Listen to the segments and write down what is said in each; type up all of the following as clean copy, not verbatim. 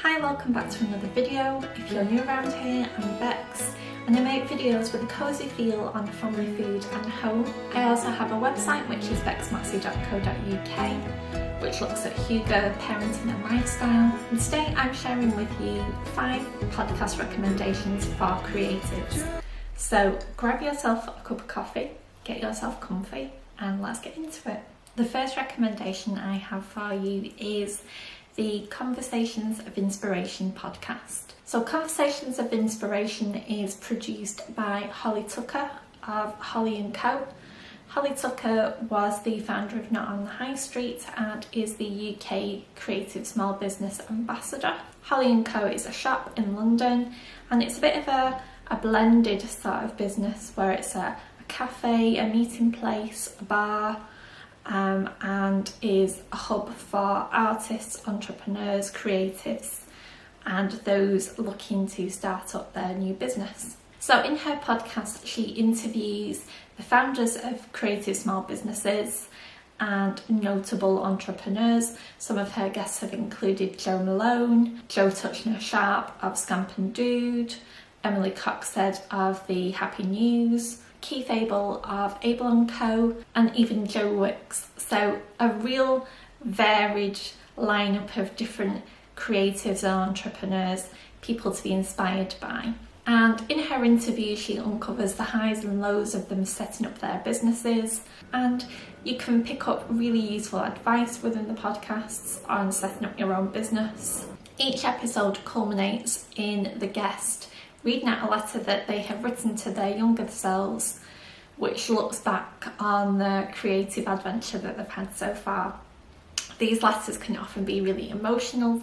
Hi, welcome back to another video. If you're new around here, I'm Bex and I make videos with a cosy feel on family food and home. I also have a website which is bexmassey.co.uk which looks at Hygge, parenting and lifestyle. And today I'm sharing with you 5 podcast recommendations for creatives. So grab yourself a cup of coffee, get yourself comfy and let's get into it. The first recommendation I have for you is the Conversations of Inspiration podcast. So Conversations of Inspiration is produced by Holly Tucker of holly&co. Holly Tucker was the founder of Not on the High Street and is the UK Creative Small Business Ambassador. Holly&co is a shop in London and it's a bit of a blended sort of business where it's a cafe, a meeting place, a bar, and is a hub for artists, entrepreneurs, creatives and those looking to start up their new business. So in her podcast she interviews the founders of creative small businesses and notable entrepreneurs. Some of her guests have included Jo Malone, Jo Touchner-Sharp of Scamp and Dude, Emily Coxhead of The Happy News, Keith Abel of Able & Co and even Joe Wicks. So a real varied lineup of different creatives and entrepreneurs, people to be inspired by. And in her interview she uncovers the highs and lows of them setting up their businesses, and you can pick up really useful advice within the podcasts on setting up your own business. Each episode culminates in the guest reading out a letter that they have written to their younger selves, which looks back on the creative adventure that they've had so far. These letters can often be really emotional,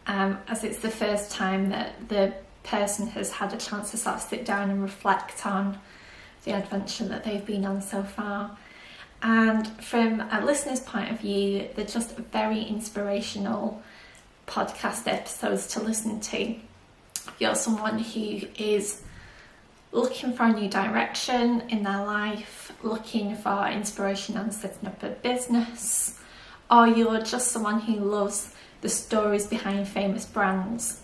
as it's the first time that the person has had a chance to sort of sit down and reflect on the adventure that they've been on so far. And from a listener's point of view, they're just very inspirational podcast episodes to listen to. If you're someone who is looking for a new direction in their life, looking for inspiration on setting up a business, or you're just someone who loves the stories behind famous brands,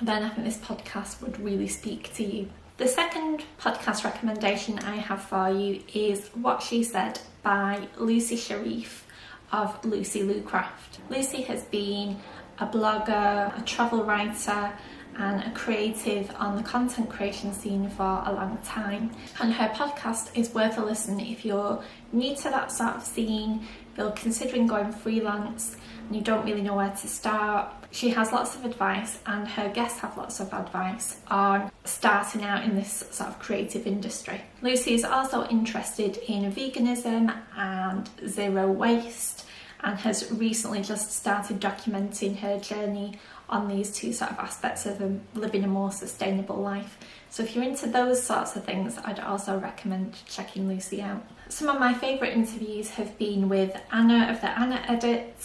then I think this podcast would really speak to you. The second podcast recommendation I have for you is What She Said by Lucy Sharif of Lucy Lucraft. Lucy has been a blogger, a travel writer and a creative on the content creation scene for a long time, and her podcast is worth a listen if you're new to that sort of scene, if you're considering going freelance and you don't really know where to start. She has lots of advice and her guests have lots of advice on starting out in this sort of creative industry. Lucy is also interested in veganism and zero waste and has recently just started documenting her journey on these two sort of aspects of living a more sustainable life. So if you're into those sorts of things, I'd also recommend checking Lucy out. Some of my favourite interviews have been with Anna of the Anna Edit,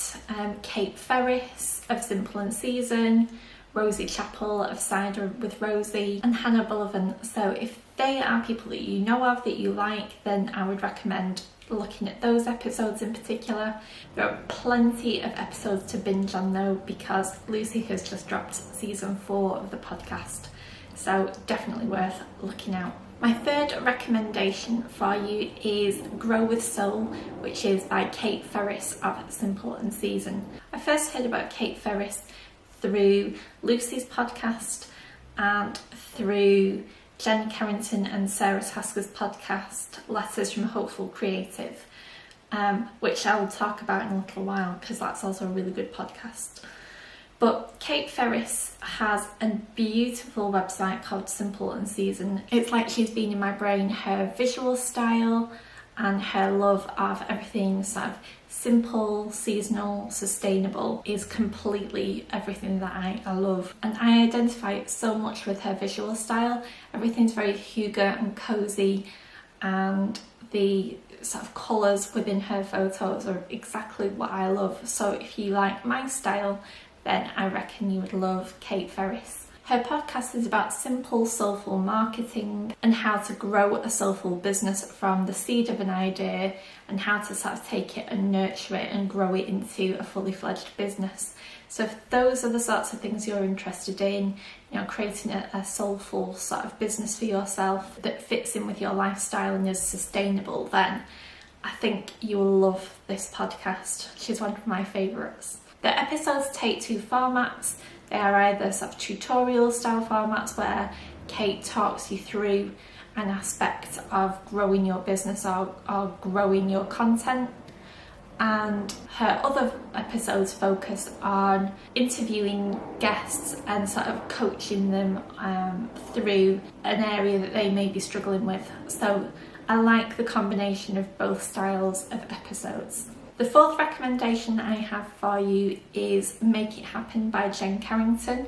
Kayte Ferris of Simple and Season, Rosie Chappell of Cider with Rosie and Hannah Bullivant. So if they are people that you know of, that you like, then I would recommend looking at those episodes in particular. There are plenty of episodes to binge on though, because Lucy has just dropped season 4 of the podcast, so definitely worth looking out. My third recommendation for you is Grow with Soul, which is by Kayte Ferris of Simple and Season. I first heard about Kayte Ferris through Lucy's podcast and through Jen Carrington and Sarah Tasker's podcast, Letters from a Hopeful Creative, which I will talk about in a little while because that's also a really good podcast. But Kayte Ferris has a beautiful website called Simple and Season. It's like she's been in my brain. Her visual style and her love of everything sort of simple, seasonal, sustainable is completely everything that I love. And I identify so much with her visual style. Everything's very Hygge and Cosy, and the sort of colours within her photos are exactly what I love. So if you like my style, then I reckon you would love Kayte Ferris. Her podcast is about simple, soulful marketing and how to grow a soulful business from the seed of an idea and how to sort of take it and nurture it and grow it into a fully fledged business. So if those are the sorts of things you're interested in, creating a soulful sort of business for yourself that fits in with your lifestyle and is sustainable, then I think you will love this podcast. She's one of my favourites. The episodes take two formats. They are either sort of tutorial style formats where Kate talks you through an aspect of growing your business or growing your content. And her other episodes focus on interviewing guests and sort of coaching them through an area that they may be struggling with. So I like the combination of both styles of episodes. The fourth recommendation I have for you is Make It Happen by Jen Carrington.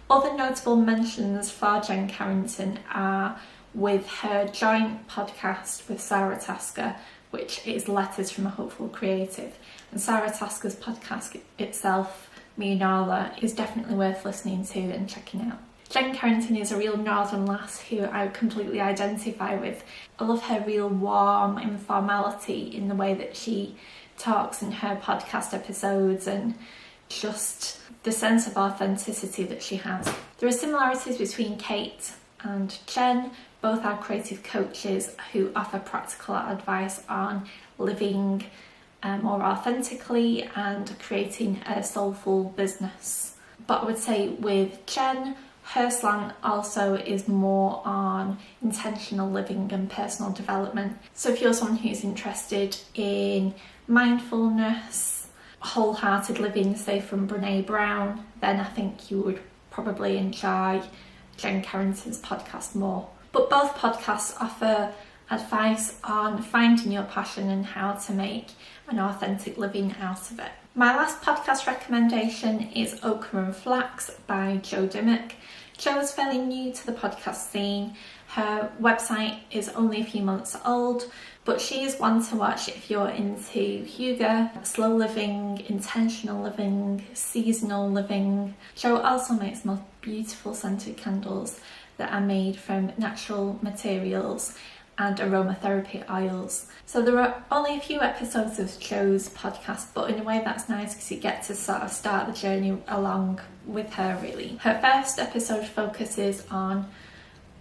Other notable mentions for Jen Carrington are with her joint podcast with Sarah Tasker, which is Letters from a Hopeful Creative. And Sarah Tasker's podcast itself, Me and Orla, is definitely worth listening to and checking out. Jen Carrington is a real northern lass who I completely identify with. I love her real warm informality in the way that she talks in her podcast episodes and just the sense of authenticity that she has. There are similarities between Kate and Jen. Both are creative coaches who offer practical advice on living more authentically and creating a soulful business. But I would say with Jen, her slant also is more on intentional living and personal development. So if you're someone who's interested in mindfulness, wholehearted living, say from Brené Brown, then I think you would probably enjoy Jen Carrington's podcast more. But both podcasts offer advice on finding your passion and how to make an authentic living out of it. My last podcast recommendation is Ochre and Flax by Jo Dimmock. Jo is fairly new to the podcast scene. Her website is only a few months old, but she is one to watch if you're into Hygge, slow living, intentional living, seasonal living. Jo also makes most beautiful scented candles that are made from natural materials and aromatherapy oils. So there are only a few episodes of Jo's podcast, but in a way that's nice because you get to sort of start the journey along with her really. Her first episode focuses on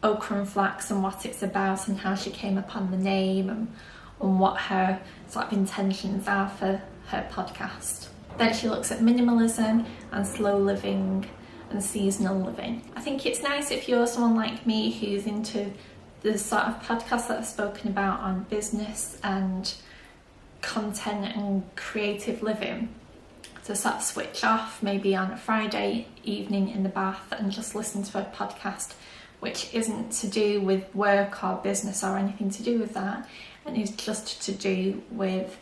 Ochre and Flax and what it's about and how she came upon the name and what her sort of intentions are for her podcast. Then she looks at minimalism and slow living and seasonal living. I think it's nice if you're someone like me who's into the sort of podcasts that I've spoken about on business and content and creative living, to sort of switch off maybe on a Friday evening in the bath and just listen to a podcast which isn't to do with work or business or anything to do with that, and is just to do with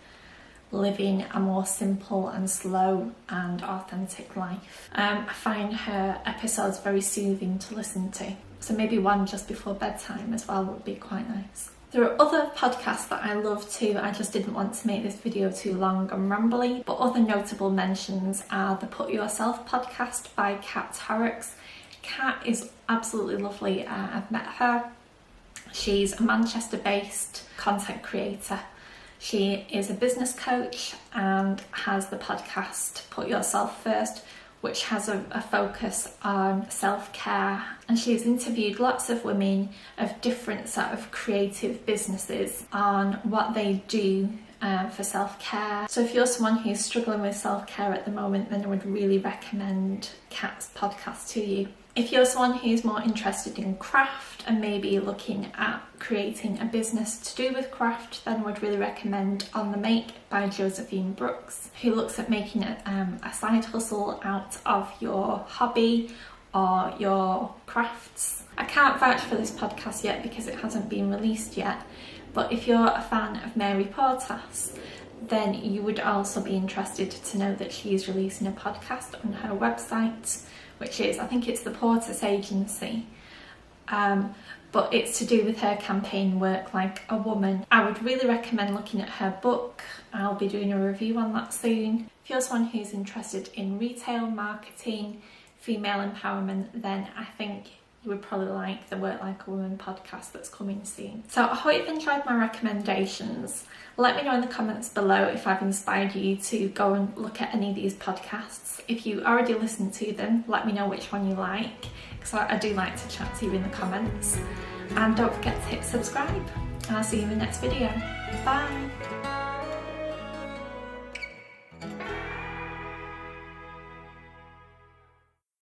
living a more simple and slow and authentic life. I find her episodes very soothing to listen to. So maybe one just before bedtime as well would be quite nice. There are other podcasts that I love too. I just didn't want to make this video too long and rambly, but other notable mentions are the Put Yourself podcast by Kayte Ferris. Kat is absolutely lovely. I've met her. She's a Manchester-based content creator. She is a business coach and has the podcast Put Yourself First, which has a focus on self-care. And she's interviewed lots of women of different sort of creative businesses on what they do for self-care. So if you're someone who's struggling with self-care at the moment, then I would really recommend Kat's podcast to you. If you're someone who's more interested in craft and maybe looking at creating a business to do with craft, then I would really recommend On The Make by Josephine Brooks, who looks at making a side hustle out of your hobby or your crafts. I can't vouch for this podcast yet because it hasn't been released yet, but if you're a fan of Mary Portas, then you would also be interested to know that she's releasing a podcast on her website, which is, I think it's the Portas Agency, but it's to do with her campaign Work Like a Woman. I would really recommend looking at her book. I'll be doing a review on that soon. If you're someone who's interested in retail marketing, female empowerment, then I think you would probably like the Work Like a Woman podcast that's coming soon. So I hope you've enjoyed my recommendations. Let me know in the comments below if I've inspired you to go and look at any of these podcasts. If you already listened to them, let me know which one you like, because I do like to chat to you in the comments. And don't forget to hit subscribe, and I'll see you in the next video. Bye!